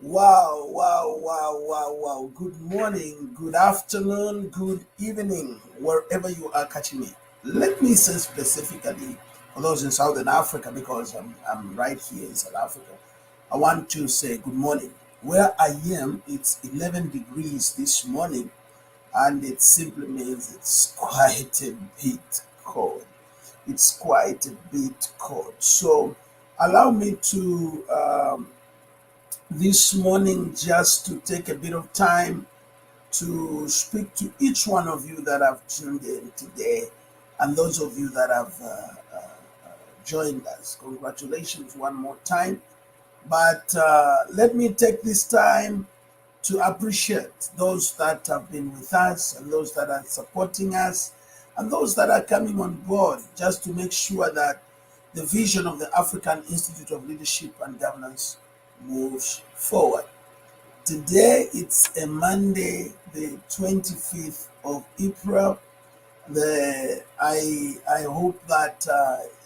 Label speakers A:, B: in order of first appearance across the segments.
A: Wow, wow, wow, wow, wow. Good morning, good afternoon, good evening, wherever you are catching me. Let me say specifically for those in Southern Africa, because I'm right here in South Africa. I want to say good morning. Where I am, it's 11 degrees this morning, and it simply means it's quite a bit cold. It's quite a bit cold. So, allow me to this morning just to take a bit of time to speak to each one of you that have tuned in today and those of you that have joined us. Congratulations one more time. But let me take this time to appreciate those that have been with us and those that are supporting us and those that are coming on board just to make sure that the vision of the African Institute of Leadership and Governance moves forward. Today it's a Monday, the 25th of April. I hope that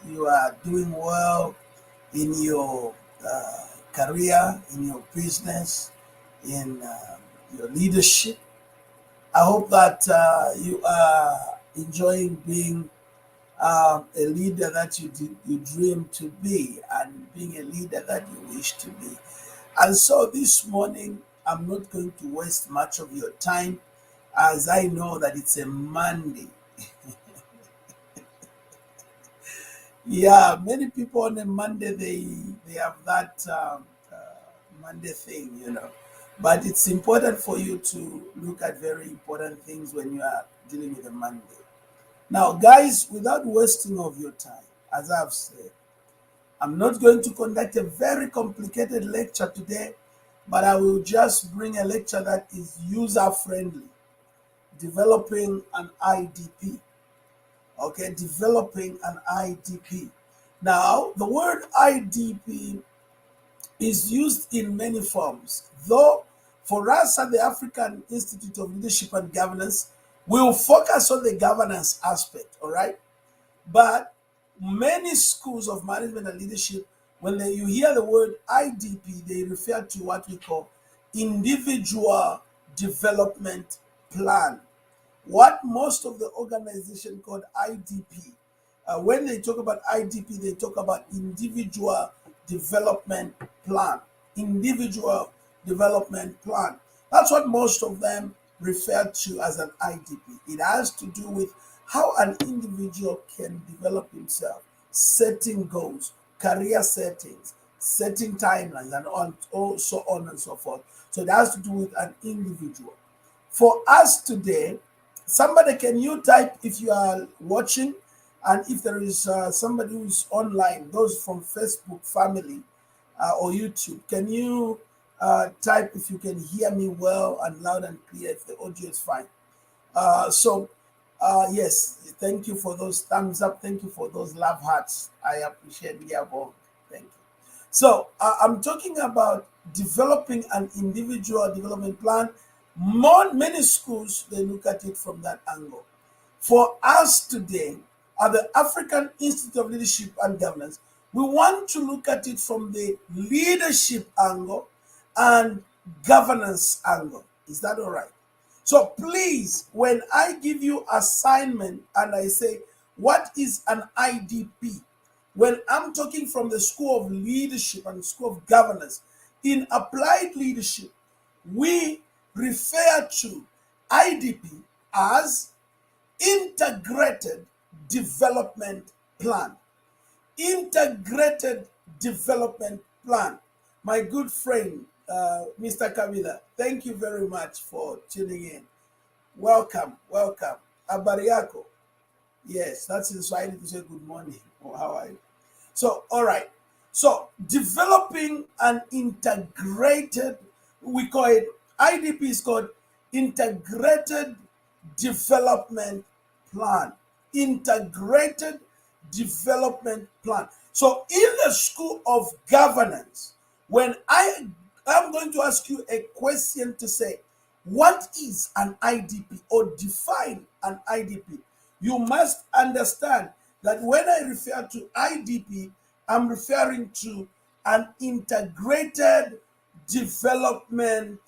A: you are doing well in your career, in your business, in your leadership. I hope that you are enjoying being a leader that you dream to be and being a leader that you wish to be. And so this morning, I'm not going to waste much of your time as I know that it's a Monday. Yeah, many people on a Monday they have that Monday thing. But it's important for you to look at very important things when you are dealing with a Monday. Now, guys, without wasting of your time, as I've said, I'm not going to conduct a very complicated lecture today, but I will just bring a lecture that is user friendly, developing an IDP. Okay, developing an IDP. Now, the word IDP is used in many forms, though for us at the African Institute of Leadership and Governance, we'll focus on the governance aspect, all right? But many schools of management and leadership, when you hear the word IDP, they refer to what we call individual development plan. What most of the organization called IDP, when they talk about IDP, they talk about individual development plan. Individual development plan. That's what most of them refer to as an IDP. It has to do with how an individual can develop himself, setting goals, career settings, setting timelines, and so on and so forth. So it has to do with an individual. For us today, somebody, can you type if you are watching, and if there is somebody who's online, those from Facebook family or YouTube, can you type if you can hear me well and loud and clear, if the audio is fine? Yes, thank you for those thumbs up. Thank you for those love hearts. I appreciate Yabo. Thank you. So I'm talking about developing an individual development plan. Many schools they look at it from that angle. For us today, at the African Institute of Leadership and Governance, we want to look at it from the leadership angle and governance angle. Is that all right? So please, when I give you assignment and I say, what is an IDP? When I'm talking from the School of Leadership and School of Governance, in applied leadership, we refer to IDP as integrated development plan. Integrated development plan. My good friend, Mr. Kabila, thank you very much for tuning in. Welcome, welcome. Abariako. Yes, that's in Swahili to say good morning. Or how are you? So, all right. So, developing an integrated, we call it, IDP is called integrated development plan. Integrated development plan. So, in the School of Governance, when I'm going to ask you a question to say, what is an IDP, or define an IDP? You must understand that when I refer to IDP, I'm referring to an integrated development,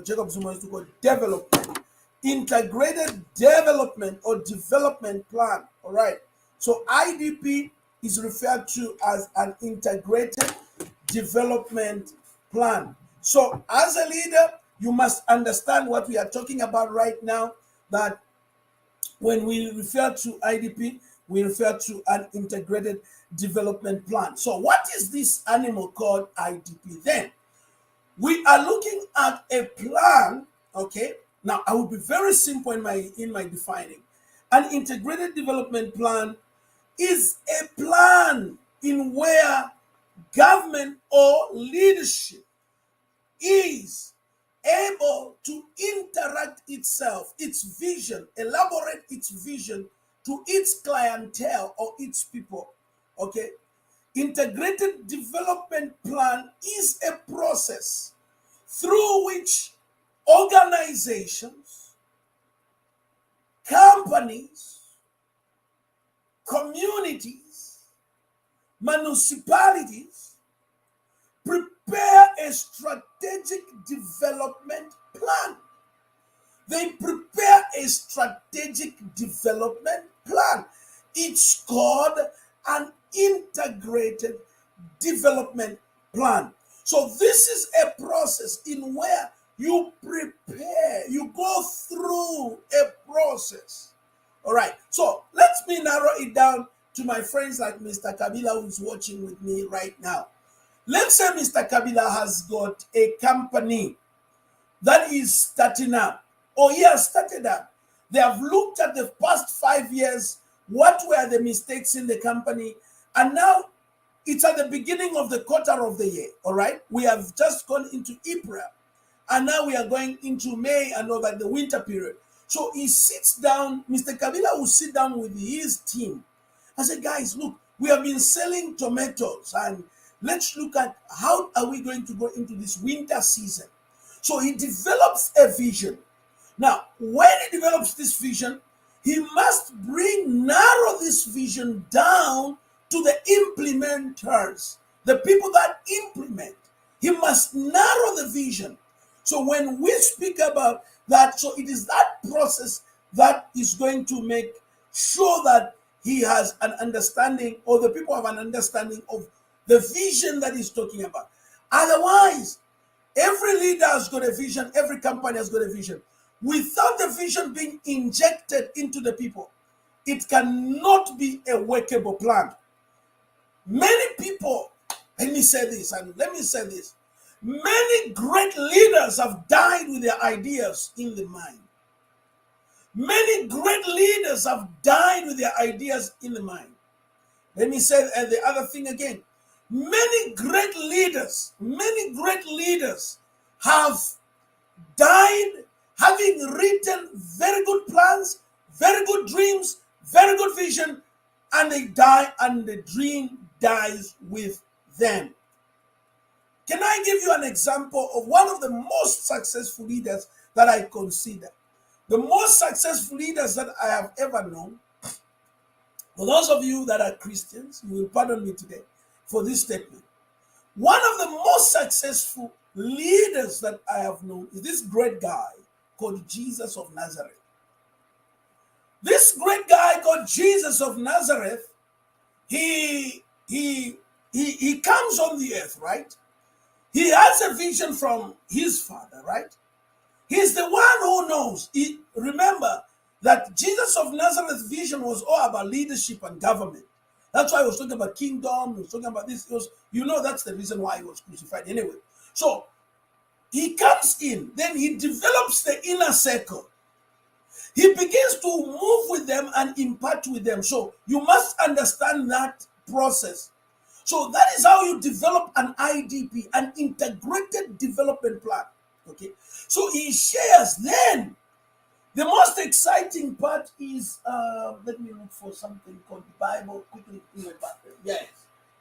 A: Jacob Zuma used to call development, integrated development or development plan. All right. So IDP is referred to as an integrated development plan. So as a leader, you must understand what we are talking about right now, that when we refer to IDP, we refer to an integrated development plan. So what is this animal called IDP then? We are looking at a plan, okay? Now I will be very simple in my defining. An integrated development plan is a plan in where government or leadership is able to interact itself, its vision, elaborate its vision to its clientele or its people. Okay? Integrated development plan is a process through which organizations, companies, communities, municipalities prepare a strategic development plan. They prepare a strategic development plan. It's called an integrated development plan. So this is a process in where you prepare, you go through a process. All right. So let me narrow it down to my friends like Mr. Kabila, who's watching with me right now. Let's say Mr. Kabila has got a company that is starting up, or he has started up. They have looked at the past 5 years, what were the mistakes in the company, and now it's at the beginning of the quarter of the year, all right? We have just gone into April, and now we are going into May and all that, the winter period. So he sits down, Mr. Kabila will sit down with his team and say, guys, look, we have been selling tomatoes, and let's look at how are we going to go into this winter season. So he develops a vision. Now, when he develops this vision, he must narrow this vision down to the implementers, the people that implement. He must narrow the vision. So when we speak about that, so it is that process that is going to make sure that he has an understanding, or the people have an understanding of the vision that he's talking about. Otherwise, every leader has got a vision, every company has got a vision. Without the vision being injected into the people, it cannot be a workable plan. Many people, let me say this, many great leaders have died with their ideas in the mind. Many great leaders have died with their ideas in the mind. Let me say the other thing again. Many great leaders have died having written very good plans, very good dreams, very good vision, and they die and the dream dies with them. Can I give you an example of one of the most successful leaders that I consider? The most successful leaders that I have ever known. For those of you that are Christians, you will pardon me today for this statement. One of the most successful leaders that I have known is this great guy called Jesus of Nazareth. This great guy called Jesus of Nazareth, he comes on the earth, right? He has a vision from his father, right? He's the one who knows. Remember that Jesus of Nazareth's vision was all about leadership and government. That's why he was talking about kingdom. He was talking about this. That's the reason why he was crucified anyway. So he comes in, then he develops the inner circle. He begins to move with them and impart with them. So you must understand that process. So that is how you develop an IDP, an integrated development plan. Okay. So he shares. Then the most exciting part is, let me look for something called the Bible quickly in my Bible. Yes.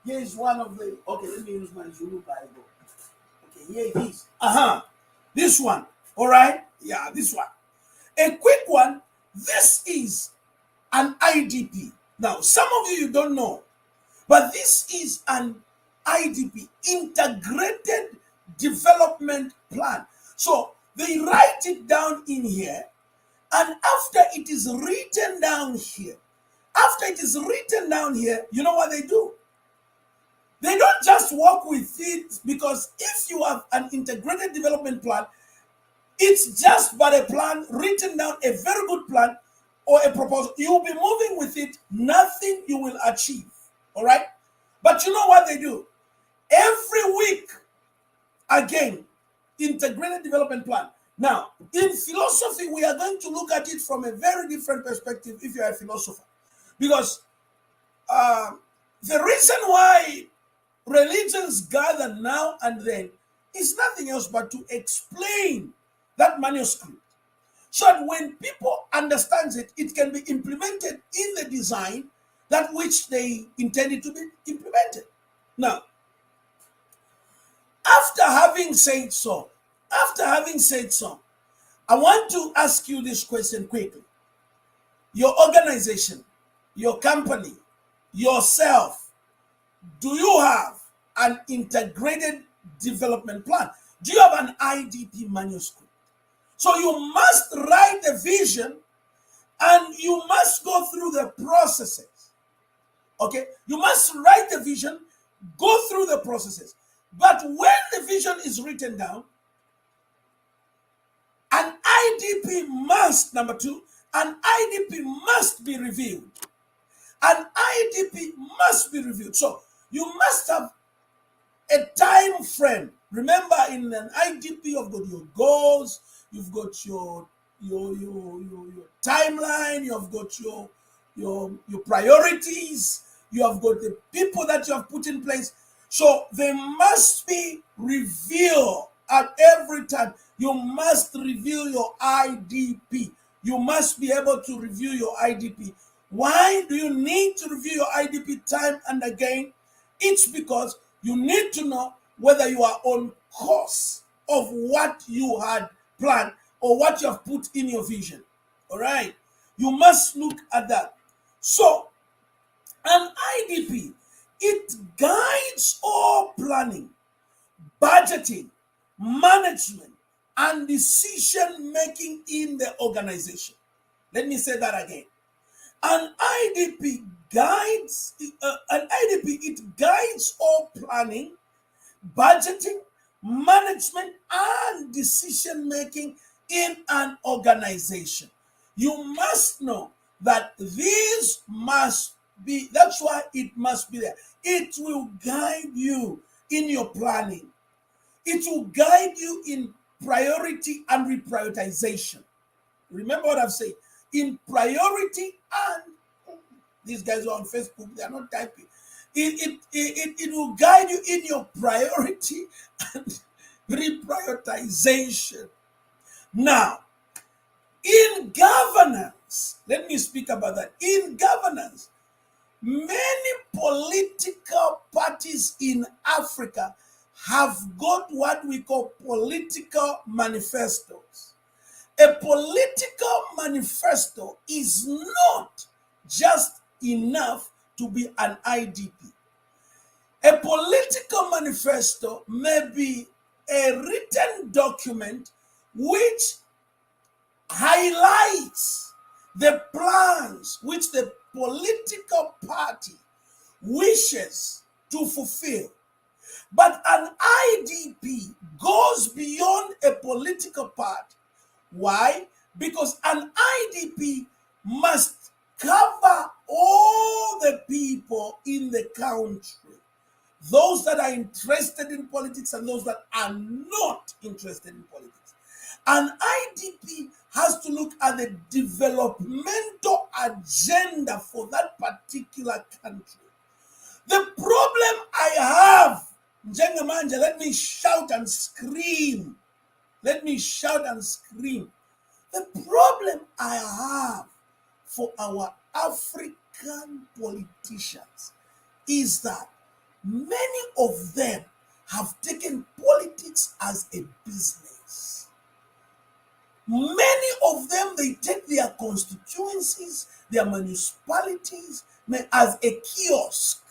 A: Here is one of the, okay, let me use my Zulu Bible. Okay, here it is. This one. All right. Yeah, this one. A quick one. This is an IDP. Now, some of you don't know, but this is an IDP, integrated development plan. So they write it down in here, and after it is written down here, you know what they do? They don't just work with it, because if you have an integrated development plan, it's just but a plan written down, a very good plan or a proposal. You'll be moving with it, nothing you will achieve. All right? But you know what they do? Every week, again, integrated development plan. Now, in philosophy, we are going to look at it from a very different perspective if you are a philosopher. Because the reason why religions gather now and then is nothing else but to explain that manuscript, so that when people understand it, it can be implemented in the design that which they intended to be implemented. Now, after having said so, I want to ask you this question quickly. Your organization, your company, yourself, do you have an integrated development plan? Do you have an IDP manuscript? So you must write the vision, and you must go through the processes. Okay? You must write the vision, go through the processes. But when the vision is written down, an IDP must, number two, an IDP must be reviewed. An IDP must be reviewed. So you must have a time frame. Remember, in an IDP, you've got your goals, you've got your timeline, you've got your priorities, you have got the people that you have put in place. So they must be reviewed at every time. You must review your IDP. You must be able to review your IDP. Why do you need to review your IDP time and again? It's because you need to know whether you are on course of what you had planned or what you have put in your vision. All right? You must look at that. So, an IDP, it guides all planning, budgeting, management, and decision making in the organization. Let me say that again. An IDP it guides all planning, budgeting, management, and decision making in an organization. You must know that these must be, that's why it must be there. It will guide you in your planning. It will guide you in priority and reprioritization. Remember what I've said. In priority, and these guys are on Facebook, they are not typing. It will guide you in your priority and reprioritization. Now, in governance, let me speak about that. In governance, many political parties in Africa have got what we call political manifestos. A political manifesto is not just enough to be an IDP. A political manifesto may be a written document which highlights the plans which the political party wishes to fulfill. But an IDP goes beyond a political party. Why? Because an IDP must cover all the people in the country, those that are interested in politics and those that are not interested in politics. An IDP has to look at the developmental agenda for that particular country. The problem I have, Njengamanja, let me shout and scream. Let me shout and scream. The problem I have for our African politicians is that many of them have taken politics as a business. Many of them, they take their constituencies, their municipalities as a kiosk.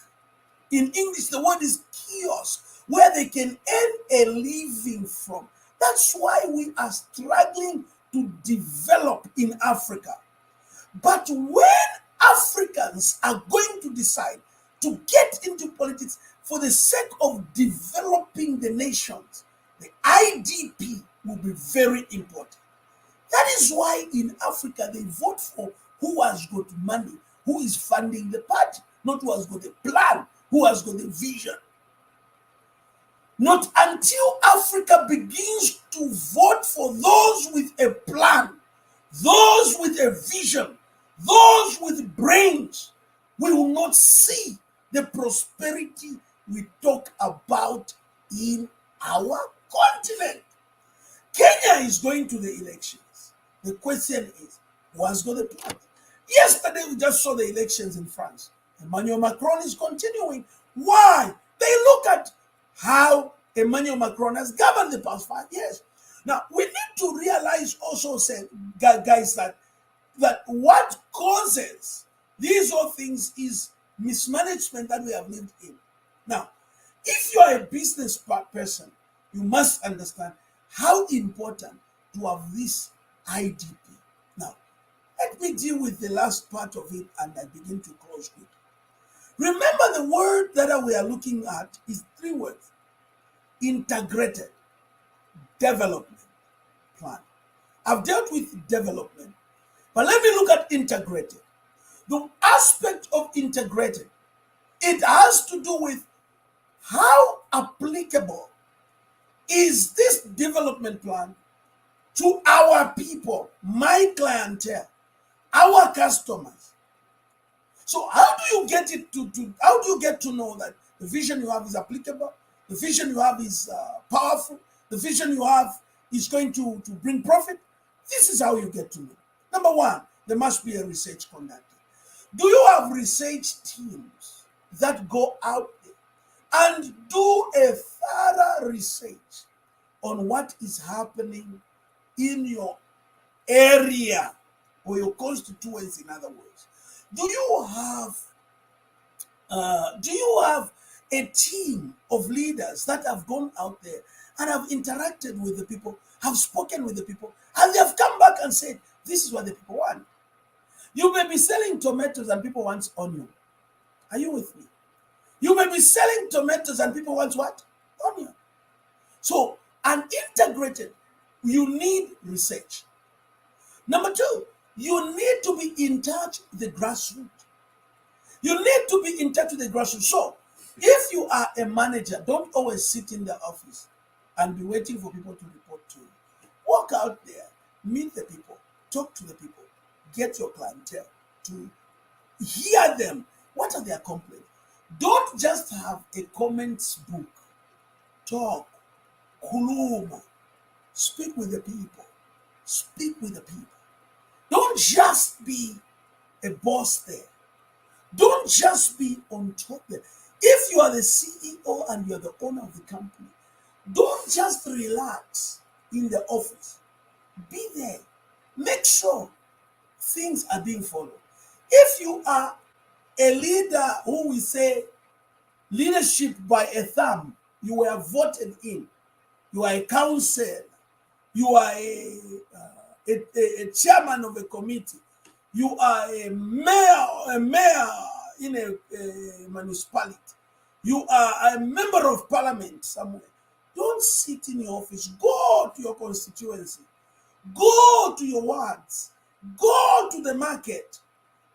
A: In English, the word is kiosk, where they can earn a living from. That's why we are struggling to develop in Africa. But when Africans are going to decide to get into politics for the sake of developing the nations, the IDP will be very important. That is why in Africa they vote for who has got money, who is funding the party, not who has got a plan, who has got a vision. Not until Africa begins to vote for those with a plan, those with a vision, those with brains, we will not see the prosperity we talk about in our continent. Kenya is going to the elections. The question is, who has got a plan? Yesterday, we just saw the elections in France. Emmanuel Macron is continuing. Why? They look at how Emmanuel Macron has governed the past 5 years. Now, we need to realize also, guys, that what causes these all things is mismanagement that we have lived in. Now, if you are a business person, you must understand how important to have this IDP. Now, let me deal with the last part of it and I begin to close it. Remember, the word that we are looking at is 3 words: integrated development plan. I've dealt with development, but let me look at integrated. The aspect of integrated, it has to do with how applicable is this development plan to our people, my clientele, our customers. So how do you get it how do you get to know that the vision you have is applicable, the vision you have is powerful, the vision you have is going to bring profit? This is how you get to know. Number one, there must be a research conducted. Do you have research teams that go out there and do a thorough research on what is happening in your area or your constituency, in other words? Do you have a team of leaders that have gone out there and have interacted with the people, have spoken with the people, and they have come back and said, this is what the people want? You may be selling tomatoes and people want onion. Are you with me? You may be selling tomatoes and people want what? Onion. So, an integrated, you need research. Number two, you need to be in touch with the grassroots. You need to be in touch with the grassroots. So, if you are a manager, don't always sit in the office and be waiting for people to report to you. Walk out there, meet the people, talk to the people, get your clientele to hear them. What are their complaints? Don't just have a comments book. Talk, kuluma, speak with the people. Speak with the people. Don't just be a boss there. Don't just be on top there. If you are the CEO and you're the owner of the company, don't just relax in the office. Be there. Make sure things are being followed. If you are a leader who we say leadership by a thumb, you were voted in, you are a council, you are a chairman of a committee, you are a mayor in a municipality, you are a member of parliament somewhere. Don't sit in your office. Go to your constituency. Go to your wards. Go to the market.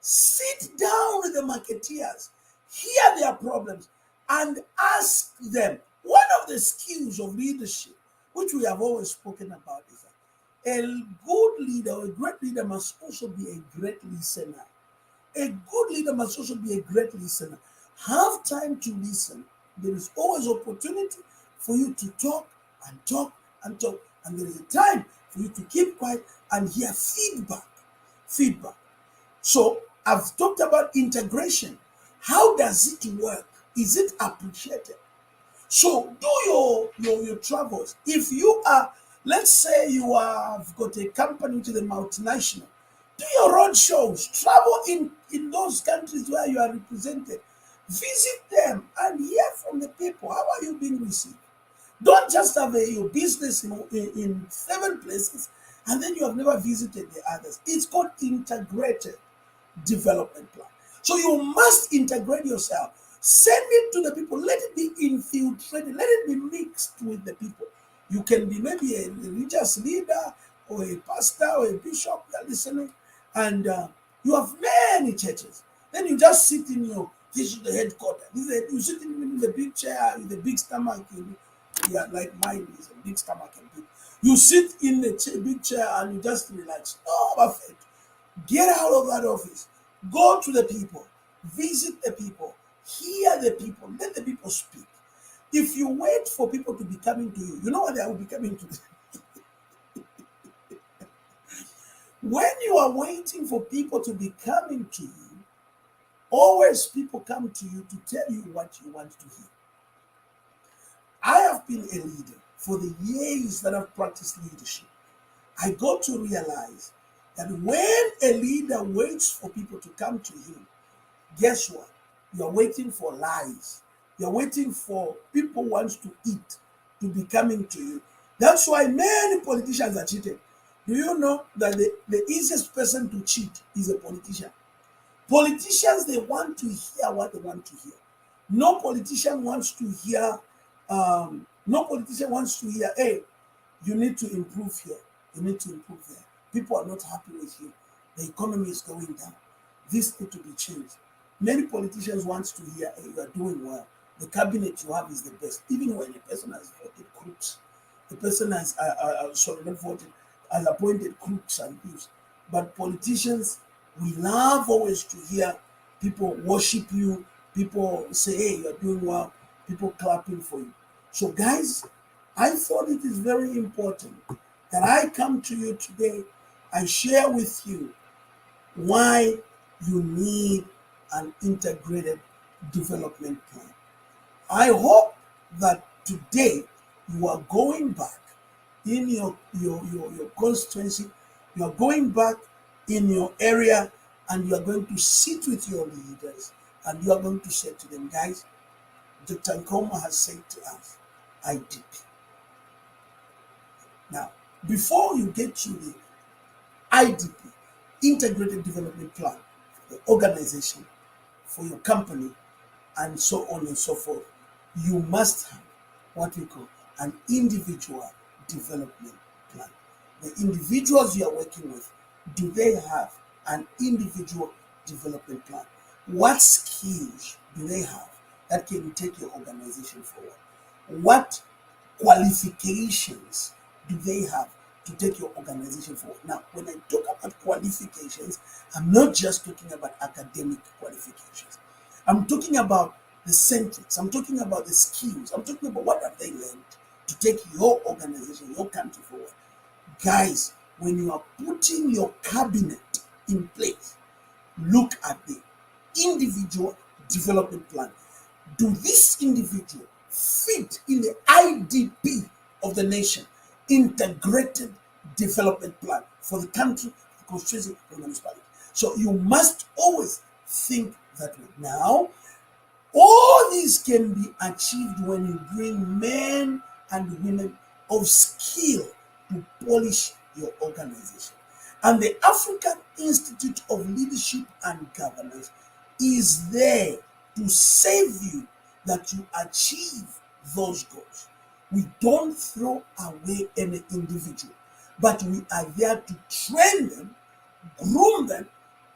A: Sit down with the marketeers. Hear their problems and ask them. One of the skills of leadership, which we have always spoken about, is that a good leader or a great leader must also be a great listener. A good leader must also be a great listener. Have time to listen. There is always opportunity for you to talk and talk and talk. And there is a time for you to keep quiet and hear feedback. Feedback. So I've talked about integration. How does it work? Is it appreciated? So do your travels. If you are, let's say you have got a company to the multinational, do your road shows. Travel in those countries where you are represented. Visit them and hear from the people. How are you being received? Don't just have your business in 7 places and then you have never visited the others. It's called integrated development plan. So you must integrate yourself. Send it to the people. Let it be infiltrated. Let it be mixed with the people. You can be maybe a religious leader or a pastor or a bishop. You're listening, and you have many churches. Then you just sit in your this is the headquarters. You sit in the big chair with a big stomach. Yeah, like mine is a big stomach and big. You sit in the big chair and you just relax. Oh, perfect. Get out of that office. Go to the people. Visit the people. Hear the people. Let the people speak. If you wait for people to be coming to you, you know what they will be coming to you. When you are waiting for people to be coming to you, always people come to you to tell you what you want to hear. I have been a leader for the years that I've practiced leadership. I got to realize that when a leader waits for people to come to him, guess what? You're waiting for lies. You're waiting for people who want to eat to be coming to you. That's why many politicians are cheated. Do you know that the easiest person to cheat is a politician? Politicians, they want to hear what they want to hear. No politician wants to hear, hey, you need to improve here. You need to improve there. People are not happy with you. The economy is going down. This needs to be changed. Many politicians want to hear, hey, you are doing well. The cabinet you have is the best. Even when a person has voted crooks, the person has, not voted, has appointed crooks and thieves. But politicians, we love always to hear people worship you, people say, hey, you're doing well, people clapping for you. So, guys, I thought it is very important that I come to you today and share with you why you need an integrated development plan. I hope that today you are going back in your constituency, you are going back in your area, and you are going to sit with your leaders and you are going to say to them, guys, Dr. Nkhoma has said to us, IDP. Now, before you get to the IDP, Integrated Development Plan, for the organization, for your company, and so on and so forth, you must have what we call an individual development plan. The individuals you are working with, do they have an individual development plan? What skills do they have that can take your organization forward? What qualifications do they have to take your organization forward? Now, when I talk about qualifications, I'm not just talking about academic qualifications. I'm talking about the centrics. I'm talking about the skills. I'm talking about what have they learned to take your organization, your country forward. Guys, when you are putting your cabinet in place, look at the individual development plan. Do this individual fit in the IDP of the nation, integrated development plan for the country, the constituency, and the municipality? So you must always think that way. Now, all these can be achieved when you bring men and women of skill to polish your organization. And the African Institute of Leadership and Governance is there to save you that you achieve those goals. We don't throw away any individual, but we are there to train them, groom them,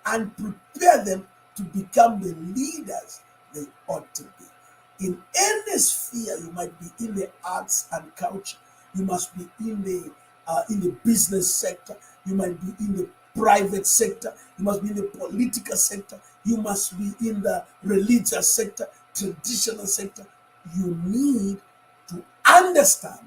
A: and prepare them to become the leaders they ought to be. In any sphere, you might be in the arts and culture, you must be in the business sector, you might be in the private sector, you must be in the political sector, you must be in the religious sector, traditional sector. You need to understand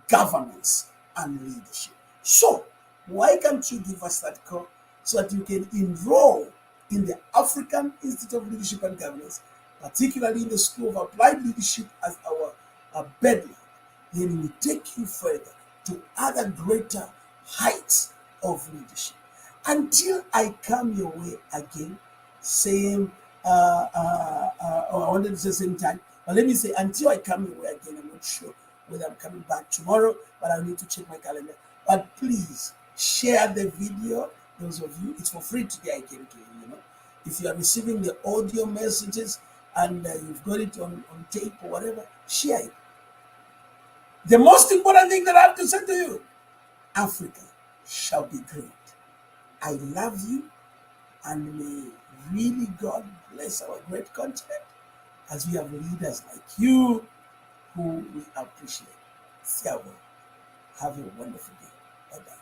A: governance and leadership. So, why can't you give us that call so that you can enroll in the African Institute of Leadership and Governance, particularly in the School of Applied Leadership as our bedrock? Then we take you further to other greater heights of leadership. Until I come your way again, same I wanted to say same time, but let me say until I come your way again. I'm not sure whether I'm coming back tomorrow, but I need to check my calendar. But please share the video. Those of you, it's for free today. I came to you. If you are receiving the audio messages and you've got it on tape or whatever, share it. The most important thing that I have to say to you, Africa shall be great. I love you, and may really God bless our great continent as we have leaders like you who we appreciate. Have a wonderful day. Bye-bye.